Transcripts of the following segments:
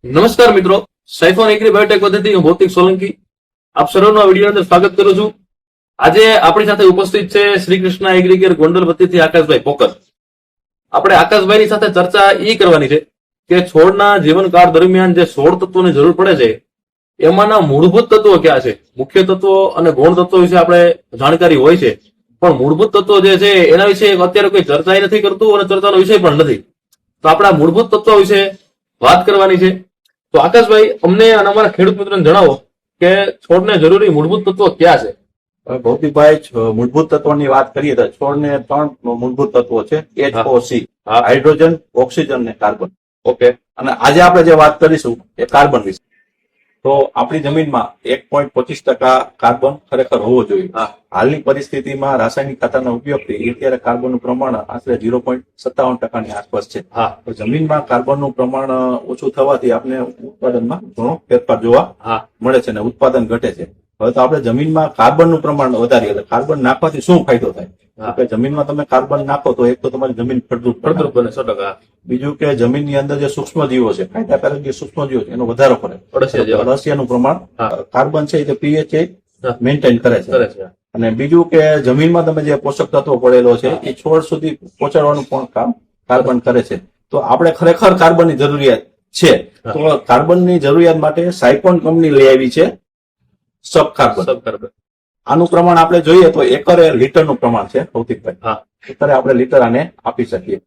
નમસ્કાર મિત્રો, સાયફોન agri Biotech પદ્ધતિ હું ભૌતિક સોલંકી આપ સર્વનું આ વિડીયો અંદર સ્વાગત કરું છું. આજે આપણી સાથે ઉપસ્થિત છે શ્રી કૃષ્ણ એગ્રી કેર ગોંડલ વતીથી આકાશભાઈ પોકર. આપણે આકાશભાઈની સાથે ચર્ચા એ કરવાની છે કે છોડના જીવનકાળ દરમિયાન જે 16 તત્વોની જરૂર પડે છે એમાંના મૂળભૂત તત્વો ક્યાં છે. મુખ્ય તત્વો અને ગૌણ તત્વો વિશે આપણે જાણકારી હોય છે, પણ મૂળભૂત તત્વો જે છે એના વિશે અત્યારે કોઈ ચર્ચા નથી કરતું અને ચર્ચાનો વિષય પણ નથી. તો આપણા મૂળભૂત તત્વો વિશે વાત કરવાની છે. તો આકાશભાઈ, અમને અને અમારા ખેડૂત મિત્રોને જણાવો કે છોડને જરૂરી મૂળભૂત તત્વો ક્યાં છે. ભૌતિકભાઈ, મૂળભૂત તત્વોની વાત કરીએ તો છોડને 3 મૂળભૂત તત્વો છે: HOC, હાઇડ્રોજન, ઓક્સિજન અને કાર્બન. ઓકે. અને આજે આપણે જે વાત કરીશું એ કાર્બન વિશે. તો આપણી જમીનમાં 1.25% કાર્બન ખરેખર હોવો જોઈએ. હાલની પરિસ્થિતિમાં રાસાયણિક ખાતરના ઉપયોગથી અત્યારે કાર્બનનું પ્રમાણ આશરે 0.57% આસપાસ છે. તો જમીનમાં કાર્બનનું પ્રમાણ ઓછું થવાથી આપણે ઉત્પાદનમાં ઘણો ફેરફાર જોવા મળે છે અને ઉત્પાદન ઘટે છે. હવે તો આપણે જમીનમાં કાર્બનનું પ્રમાણ વધારીએ તો કાર્બન નાખવાથી શું ફાયદો થાય? કે જમીનમાં તમે કાર્બન નાખો તો એક તો તમારી જમીન ફળદ્રુપ બને 100%. બીજું કે જમીનની અંદર જે સૂક્ષ્મ જીવો છે, ફાયદાકારક જે સૂક્ષ્મ જીવો છે એનો વધારો કરે. અળસિયાનું પ્રમાણ કાર્બન છે તે પીએચ મેન્ટેન કરે છે. અને બીજું કે જમીનમાં તમે જે પોષક તત્વો પડેલો છે એ છોડ સુધી પહોંચાડવાનું પણ કામ કાર્બન કરે છે. તો આપણે ખરેખર કાર્બનની જરૂરિયાત છે. તો કાર્બનની જરૂરિયાત માટે સાયફોન કંપની લઈ આવી છે સબ કાર્બન. આનું પ્રમાણ આપણે જોઈએ તો એકરે લીટરનું પ્રમાણ છે ભૌતિકભાઈ. એકરે આપણે લીટર આને આપી શકીએ.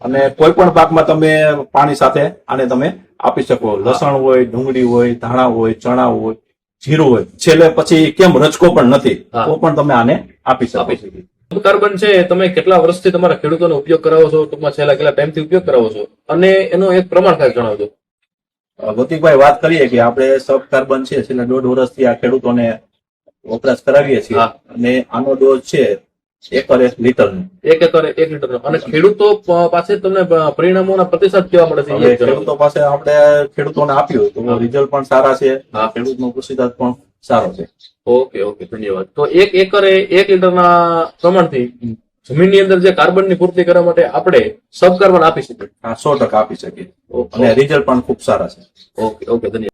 અને કોઈ પણ પાકમાં તમે પાણી સાથે આને તમે આપી શકો. લસણ હોય, ડુંગળી હોય, ધાણા હોય, ચણા હોય, જીરું હોય, છેલ્લે પછી કેમ રચકો પણ નથી તો પણ તમે આને આપી શકો. કાર્બન છે તમે કેટલા વર્ષથી તમારા ખેડૂતોનો ઉપયોગ કરાવો છો? ટૂંકમાં છેલ્લા કેટલા ટાઈમથી ઉપયોગ કરાવો છો અને એનો એક પ્રમાણ ખાસ જણાવજો. ભૌતિકભાઈ, વાત કરીએ કે આપણે સબ કાર્બન છે છેલ્લા 1.5 વર્ષથી આ ખેડૂતોને વપરાશ કરાવીએ છીએ. અને આનો ડોઝ છે એકરે લીટરનો. 1 એકરે 1 લીટરનો. અને ખેડૂતો પાસે તમને પરિણામોના પ્રતિસાદ કેવા મળે છે? ખેડૂતો પાસે આપણે ખેડૂતોને આપ્યું તો રિઝલ્ટ પણ સારા છે. ખેડૂતનો પ્રતિસાદ પણ સારો છે. ઓકે, ધન્યવાદ. તો 1 એકરે 1 લીટરના પ્રમાણથી જમીનની અંદર જે કાર્બનની પૂર્તિ કરવા માટે આપણે સબ કાર્બન આપી શકીએ. 100% આપી શકીએ અને રિઝલ્ટ પણ ખૂબ સારા છે. ઓકે, ધન્યવાદ.